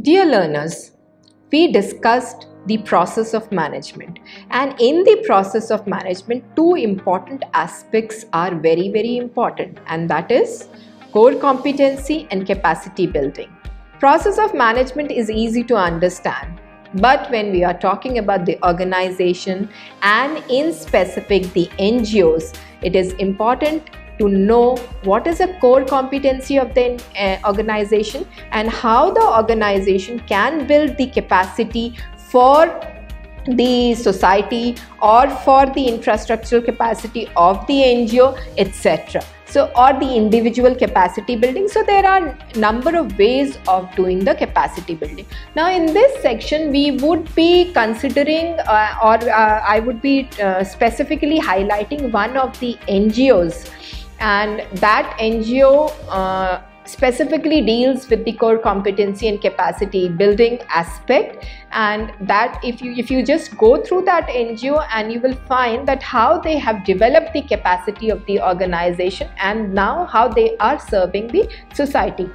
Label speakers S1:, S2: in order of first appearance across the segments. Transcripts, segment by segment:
S1: Dear learners, we discussed the process of management, and in the process of management, two important aspects are very important, and that is core competency and capacity building. Process of management is easy to understand, but when we are talking about the organization and in specific the NGOs, it is important to know what is a core competency of the organization and how the organization can build the capacity for the society or for the infrastructural capacity of the NGO, etc. So, or the individual capacity building. So there are a number of ways of doing the capacity building. Now in this section we would be considering I would be specifically highlighting one of the NGOs, and that NGO specifically deals with the core competency and capacity building aspect, and that if you just go through that NGO, and you will find that how they have developed the capacity of the organization and now how they are serving the society.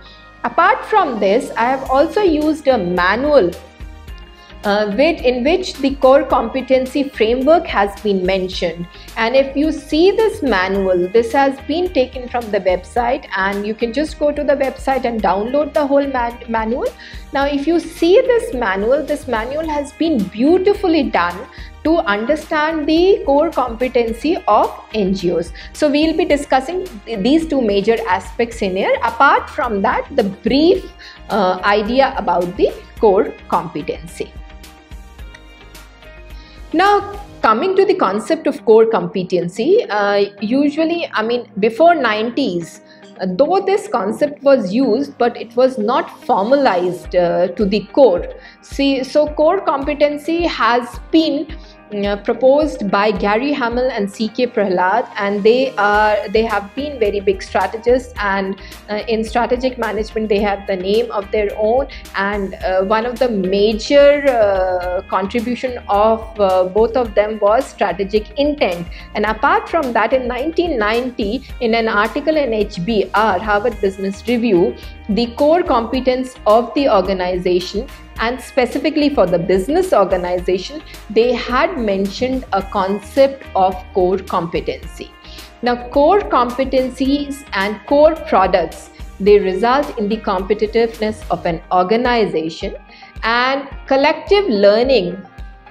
S1: Apart from this, I have also used a manual in which the core competency framework has been mentioned, and if you see this manual, this has been taken from the website, and you can just go to the website and download the whole manual. Now if you see this manual has been beautifully done to understand the core competency of NGOs. So we will be discussing these two major aspects in here. Apart from that, the brief idea about the core competency. Now coming to the concept of core competency, usually, before 90s, though this concept was used, but it was not formalized to the core. So core competency has been proposed by Gary Hamel and C.K. Prahalad, and they have been very big strategists, and in strategic management they have the name of their own, and one of the major contribution of both of them was strategic intent. And apart from that, in 1990, in an article in HBR, Harvard Business Review, the core competence of the organization, and specifically for the business organization, they had mentioned a concept of core competency. Now core competencies and core products, they result in the competitiveness of an organization, and collective learning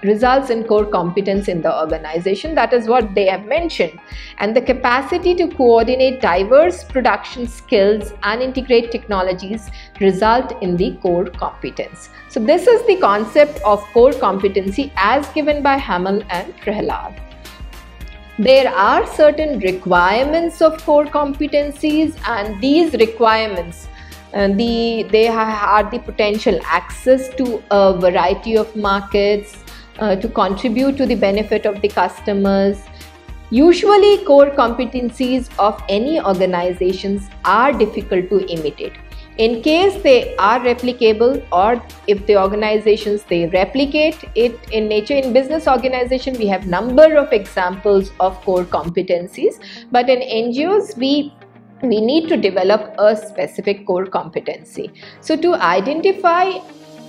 S1: results in core competence in the organization. That is what they have mentioned. And the capacity to coordinate diverse production skills and integrate technologies result in the core competence. So this is the concept of core competency as given by Hamel and Prahalad. There are certain requirements of core competencies, and these requirements they are the potential access to a variety of markets, to contribute to the benefit of the customers. Usually core competencies of any organizations are difficult to imitate. In case they are replicable, or if the organizations they replicate it in nature, in business organization we have number of examples of core competencies, but in NGOs we need to develop a specific core competency. So to identify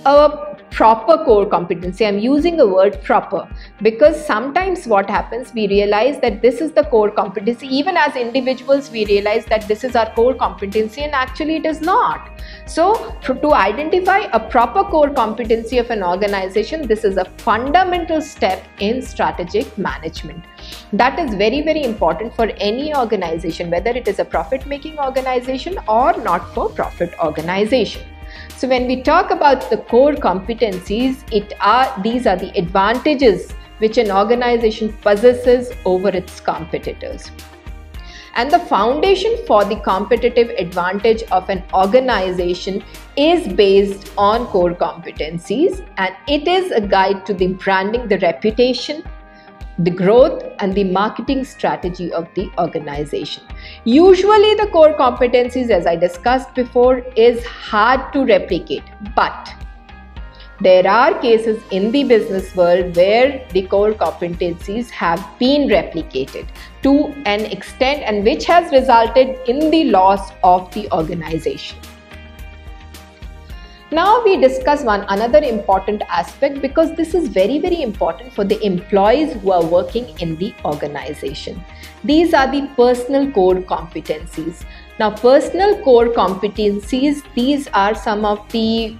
S1: a proper core competency, I'm using the word proper because sometimes what happens, we realize that this is the core competency. Even as individuals we realize that this is our core competency, and actually it is not. So to identify a proper core competency of an organization, this is a fundamental step in strategic management. That is very important for any organization, whether it is a profit-making organization or not-for-profit organization. So when we talk about the core competencies, these are the advantages which an organization possesses over its competitors. And the foundation for the competitive advantage of an organization is based on core competencies, and it is a guide to the branding, the reputation, the growth and the marketing strategy of the organization. Usually the core competencies, as I discussed before, is hard to replicate, but there are cases in the business world where the core competencies have been replicated to an extent, and which has resulted in the loss of the organization. Now we discuss another important aspect, because this is very important for the employees who are working in the organization. These are the personal core competencies. Now, personal core competencies, these are some of the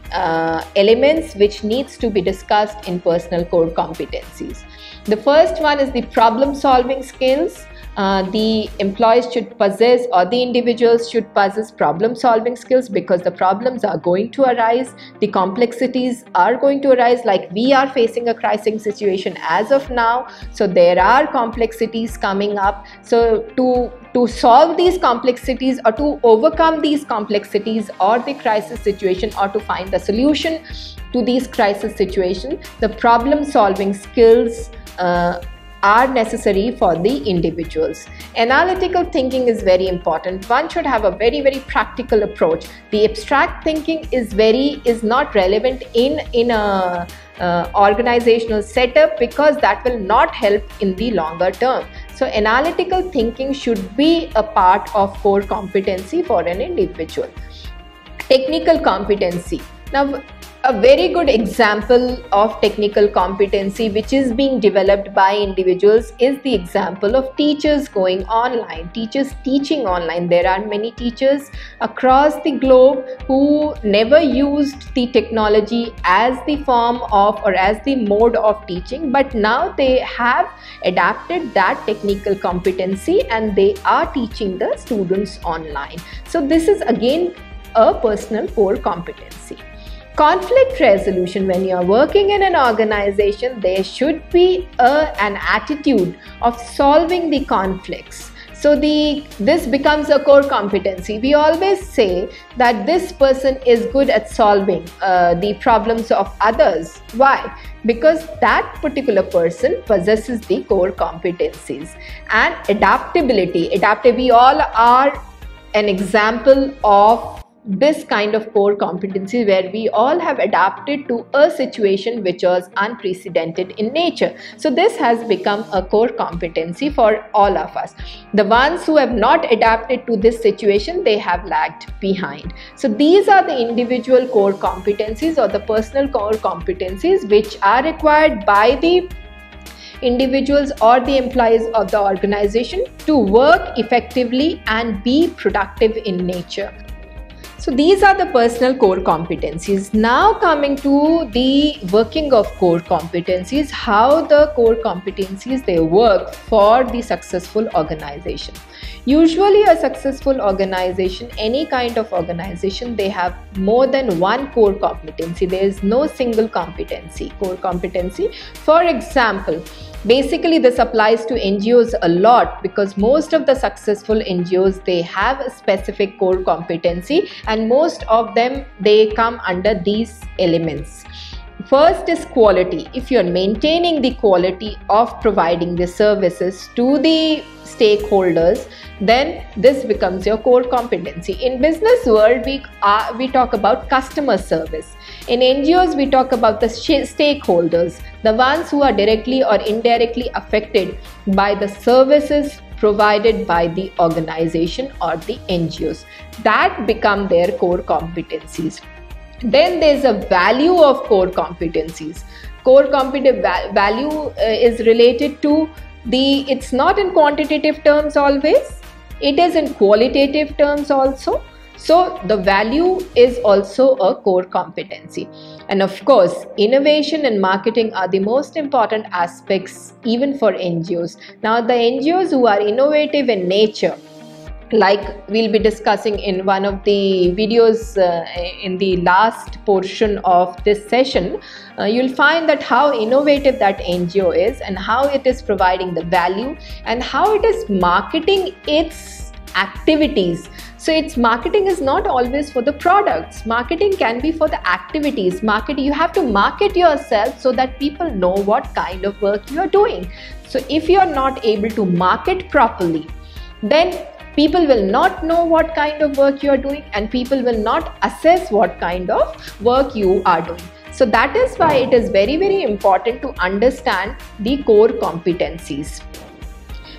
S1: elements which needs to be discussed in personal core competencies. The first one is the problem solving skills. The employees should possess, or the individuals should possess, problem solving skills, because the problems are going to arise, the complexities are going to arise. Like we are facing a crisis situation as of now, so there are complexities coming up. So to solve these complexities, or to overcome these complexities or the crisis situation, or to find a solution to these crisis situations, the problem solving skills are necessary for the individuals. Analytical thinking is very important. One should have a very practical approach. The abstract thinking is not relevant in a organizational setup, because that will not help in the longer term. So analytical thinking should be a part of core competency for an individual. Technical competency. Now, a very good example of technical competency which is being developed by individuals is the example of teachers going online, teachers teaching online. There are many teachers across the globe who never used the technology as the form of, or as the mode of teaching, but now they have adapted that technical competency and they are teaching the students online. So this is again a personal core competency. Conflict resolution. When you are working in an organization, there should be an attitude of solving the conflicts. So this becomes a core competency. We always say that this person is good at solving the problems of others. Why? Because that particular person possesses the core competencies. And adaptability. We all are an example of this kind of core competency, where we all have adapted to a situation which was unprecedented in nature. So this has become a core competency for all of us. The ones who have not adapted to this situation, they have lagged behind. So these are the individual core competencies, or the personal core competencies, which are required by the individuals or the employees of the organization to work effectively and be productive in nature. So these are the personal core competencies. Now coming to the working of core competencies, how the core competencies they work for the successful organization. Usually a successful organization, any kind of organization, they have more than one core competency. There is no single competency, core competency. For example, basically this applies to NGOs a lot, because most of the successful NGOs, they have a specific core competency, and most of them, they come under these elements. First is quality. If you're maintaining the quality of providing the services to the stakeholders, then this becomes your core competency. In business world, we talk about customer service. In NGOs, we talk about the stakeholders, the ones who are directly or indirectly affected by the services provided by the organization or the NGOs. That become their core competencies. Then there's a value of core competencies. Core competent value is related to it's not in quantitative terms always, it is in qualitative terms also. So the value is also a core competency. And of course, innovation and marketing are the most important aspects even for NGOs. Now the NGOs who are innovative in nature, like we'll be discussing in one of the videos in the last portion of this session, you'll find that how innovative that NGO is, and how it is providing the value, and how it is marketing its activities. So its marketing is not always for the products. Marketing can be for the activities. You have to market yourself so that people know what kind of work you are doing. So if you are not able to market properly, then people will not know what kind of work you are doing, and people will not assess what kind of work you are doing. So that is why it is very important to understand the core competencies.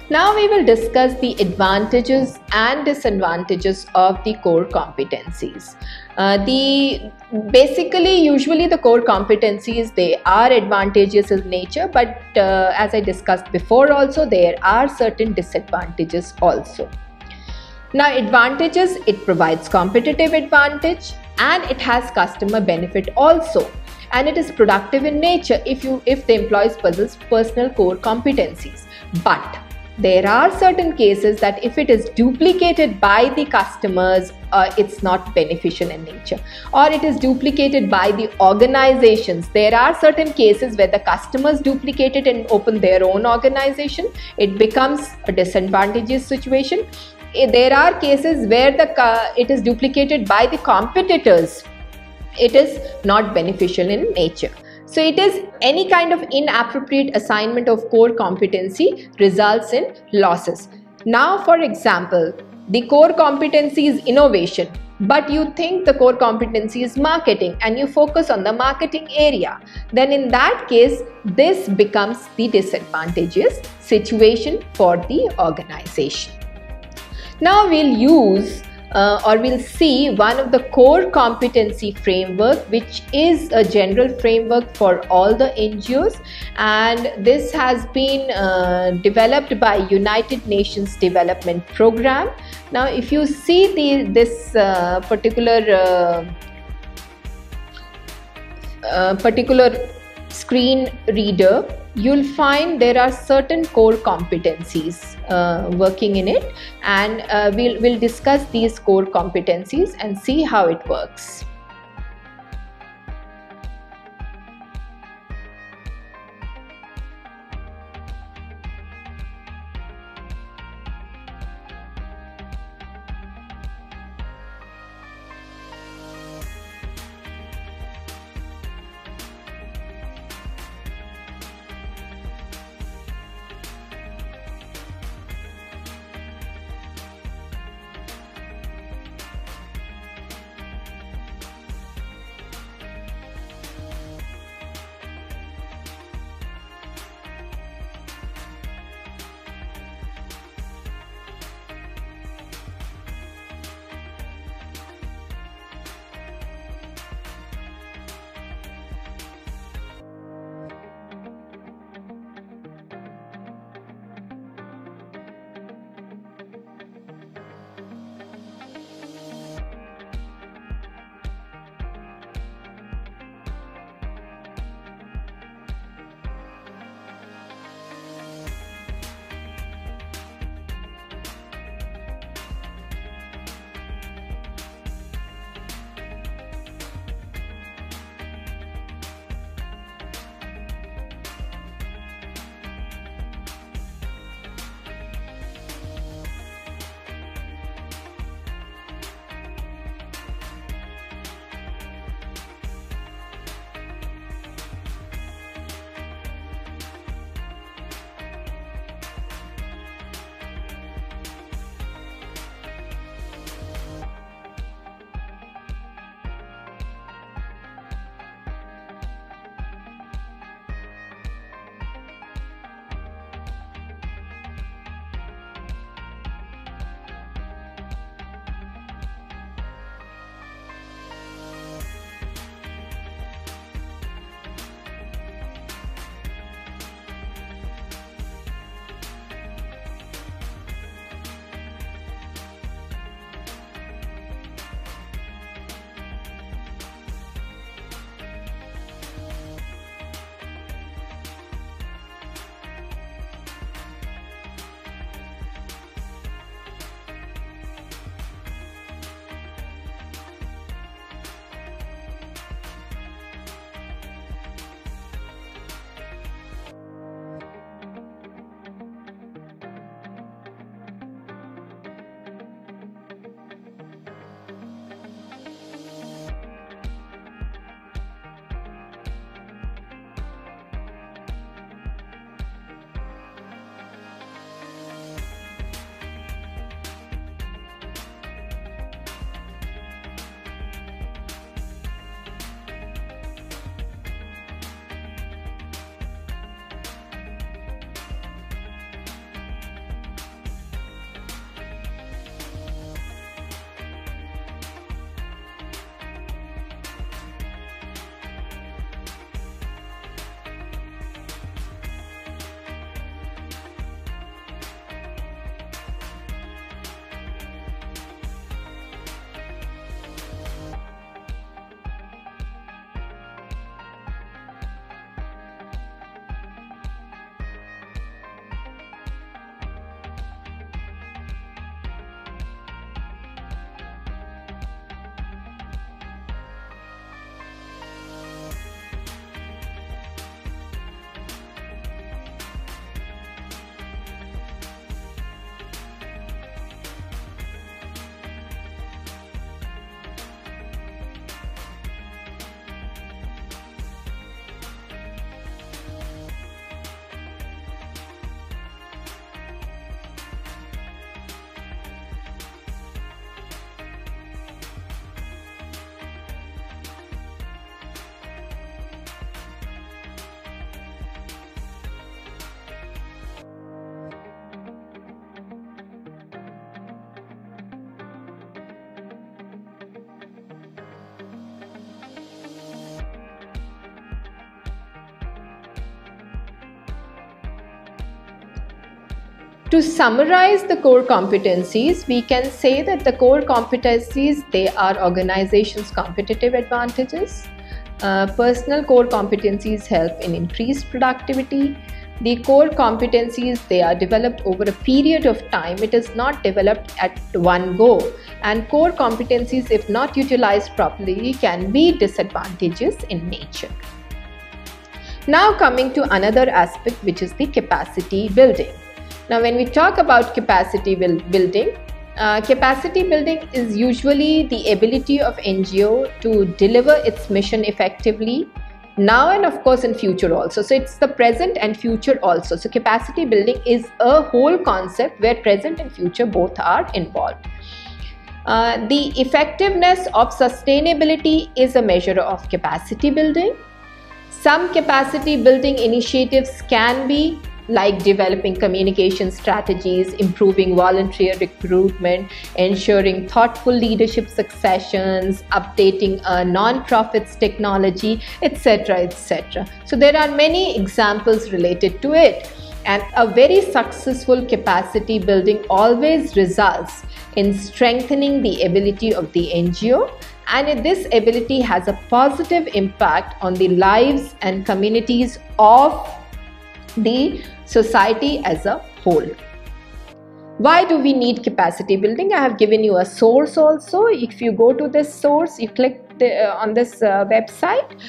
S1: Now we will discuss the advantages and disadvantages of the core competencies. The basically usually the core competencies, they are advantageous in nature, but as I discussed before also, there are certain disadvantages also. Now advantages, it provides competitive advantage and it has customer benefit also, and it is productive in nature if the employee possesses personal core competencies. But there are certain cases that if it is duplicated by the customers, it's not beneficial in nature, or it is duplicated by the organizations. There are certain cases where the customers duplicate it and open their own organization. It becomes a disadvantageous situation. There are cases where it is duplicated by the competitors. It is not beneficial in nature. So it is any kind of inappropriate assignment of core competency results in losses. Now, for example, the core competency is innovation, but you think the core competency is marketing and you focus on the marketing area, then in that case, this becomes the disadvantageous situation for the organization. Now we'll use we'll see one of the core competency framework, which is a general framework for all the NGOs, and this has been developed by United Nations Development Program. Now if you see this particular screen reader, you'll find there are certain core competencies working in it, and we'll discuss these core competencies and see how it works. To summarize the core competencies, we can say that the core competencies, they are organizations' competitive advantages. Personal core competencies help in increased productivity. The core competencies, they are developed over a period of time. It is not developed at one go. And core competencies, if not utilized properly, can be disadvantageous in nature. Now coming to another aspect, which is the capacity building. Now when we talk about capacity building is usually the ability of NGO to deliver its mission effectively now and of course in future also. So it's the present and future also. So capacity building is a whole concept where present and future both are involved. The effectiveness of sustainability is a measure of capacity building. Some capacity building initiatives can be like developing communication strategies, improving volunteer recruitment, ensuring thoughtful leadership successions, updating non-profits technology, etc., etc. So there are many examples related to it. And a very successful capacity building always results in strengthening the ability of the NGO, and this ability has a positive impact on the lives and communities of the society as a whole. Why do we need capacity building? I have given you a source also. If you go to this source, you click on this website,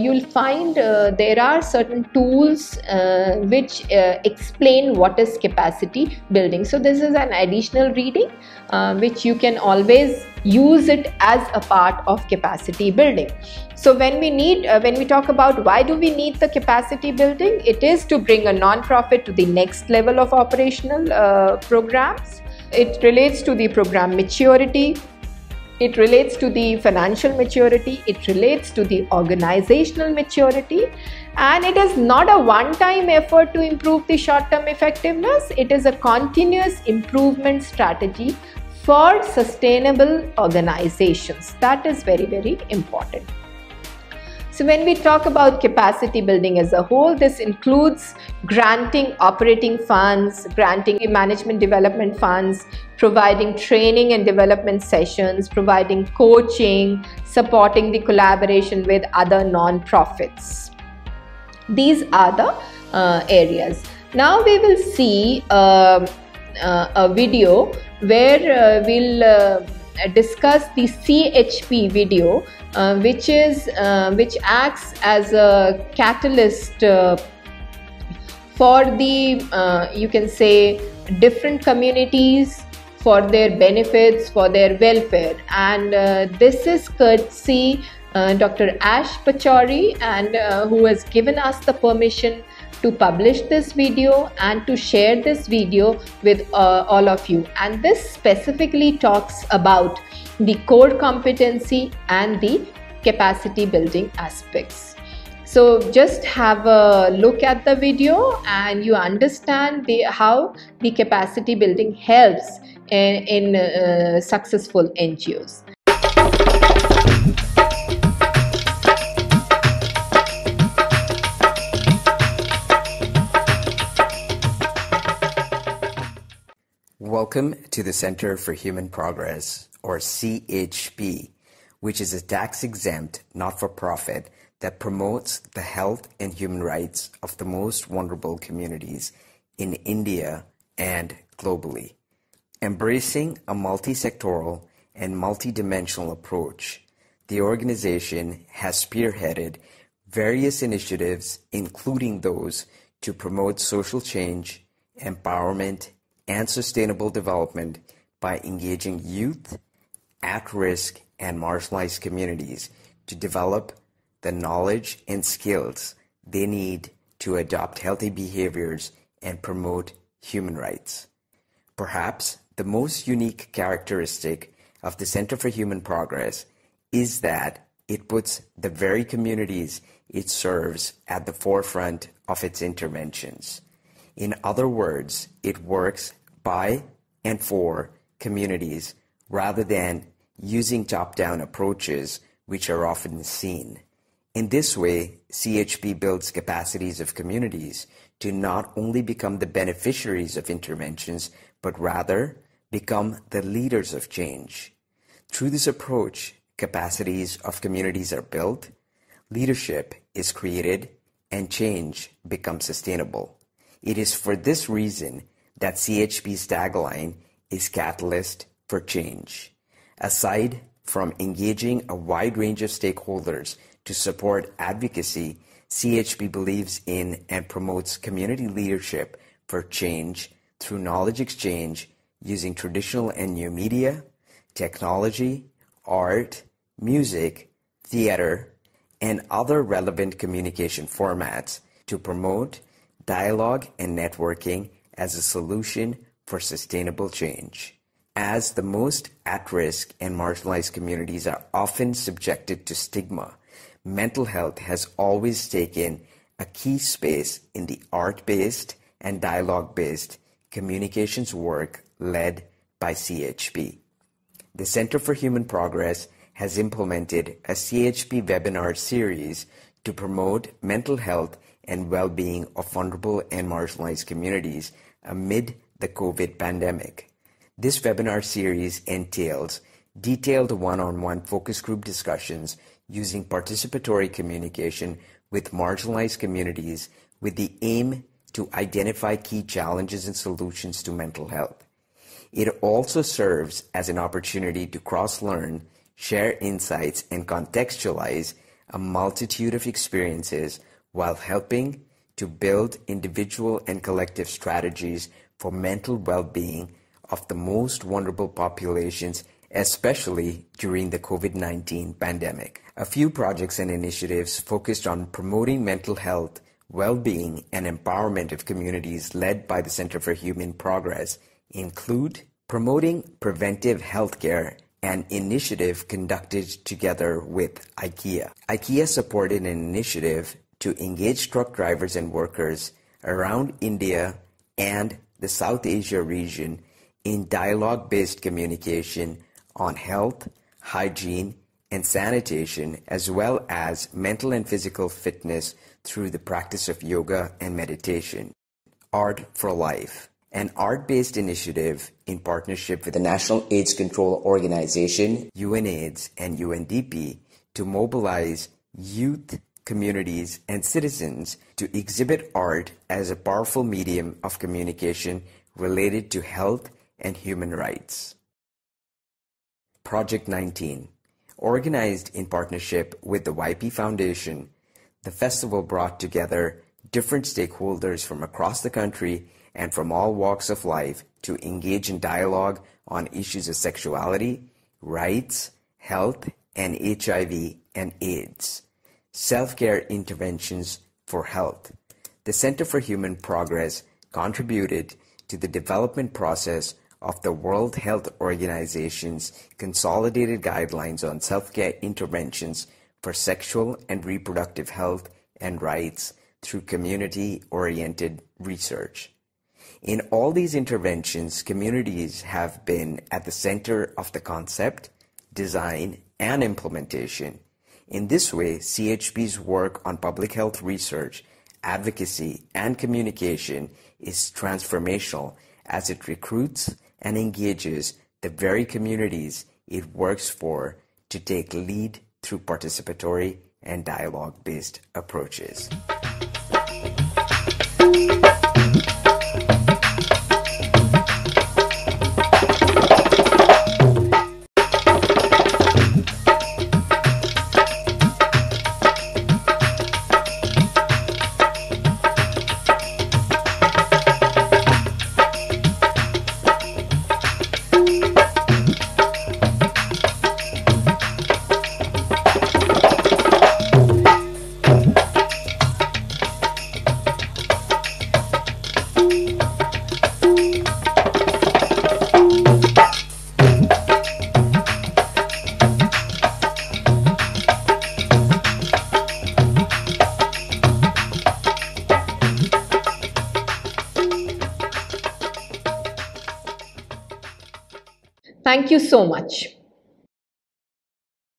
S1: you'll find there are certain tools which explain what is capacity building. So this is an additional reading which you can always use it as a part of capacity building. So when we talk about why do we need the capacity building, it is to bring a non-profit to the next level of operational programs. It relates to the program maturity. It relates to the financial maturity, it relates to the organizational maturity, and it is not a one-time effort to improve the short-term effectiveness. It is a continuous improvement strategy for sustainable organizations. That is very, very important. So when we talk about capacity building as a whole, this includes granting operating funds, granting management development funds, providing training and development sessions, providing coaching, supporting the collaboration with other non-profits. These are the areas. Now we will see a video where we'll discuss the CHP video, which acts as a catalyst for the you can say different communities, for their benefits, for their welfare, and this is courtesy Dr. Ash Pachauri, and who has given us the permission to publish this video and to share this video with all of you. And this specifically talks about the core competency and the capacity building aspects. So just have a look at the video and you understand how the capacity building helps in successful NGOs.
S2: Welcome to the Center for Human Progress, or CHP, which is a tax-exempt, not-for-profit that promotes the health and human rights of the most vulnerable communities in India and globally. Embracing a multi-sectoral and multi-dimensional approach, the organization has spearheaded various initiatives, including those to promote social change, empowerment, and sustainable development by engaging youth, at-risk, and marginalized communities to develop the knowledge and skills they need to adopt healthy behaviors and promote human rights. Perhaps the most unique characteristic of the Center for Human Progress is that it puts the very communities it serves at the forefront of its interventions. In other words, it works by and for communities rather than using top-down approaches which are often seen. In this way, CHP builds capacities of communities to not only become the beneficiaries of interventions, but rather become the leaders of change. Through this approach, capacities of communities are built, leadership is created, and change becomes sustainable. It is for this reason that CHP's tagline is Catalyst for Change. Aside from engaging a wide range of stakeholders to support advocacy, CHP believes in and promotes community leadership for change through knowledge exchange using traditional and new media, technology, art, music, theater, and other relevant communication formats to promote dialogue and networking as a solution for sustainable change. As the most at-risk and marginalized communities are often subjected to stigma, mental health has always taken a key space in the art-based and dialogue-based communications work led by CHP. The Center for Human Progress has implemented a CHP webinar series to promote mental health and well-being of vulnerable and marginalized communities amid the COVID pandemic. This webinar series entails detailed one-on-one focus group discussions using participatory communication with marginalized communities with the aim to identify key challenges and solutions to mental health. It also serves as an opportunity to cross-learn, share insights, and contextualize a multitude of experiences while helping to build individual and collective strategies for mental well-being of the most vulnerable populations, especially during the COVID-19 pandemic. A few projects and initiatives focused on promoting mental health, well-being, and empowerment of communities led by the Center for Human Progress include promoting preventive healthcare, an initiative conducted together with IKEA. IKEA supported an initiative to engage truck drivers and workers around India and the South Asia region in dialogue-based communication on health, hygiene, and sanitation, as well as mental and physical fitness through the practice of yoga and meditation. Art for Life, an art-based initiative in partnership with the National AIDS Control Organization, UNAIDS, and UNDP to mobilize youth, communities, and citizens to exhibit art as a powerful medium of communication related to health and human rights. Project 19. Organized in partnership with the YP Foundation, the festival brought together different stakeholders from across the country and from all walks of life to engage in dialogue on issues of sexuality, rights, health, and HIV and AIDS. Self-care interventions for health. The Center for Human Progress contributed to the development process of the World Health Organization's consolidated guidelines on self-care interventions for sexual and reproductive health and rights through community-oriented research. In all these interventions, communities have been at the center of the concept, design, and implementation. In this way, CHP's work on public health research, advocacy, and communication is transformational as it recruits and engages the very communities it works for to take lead through participatory and dialogue-based approaches.
S1: Thank you so much.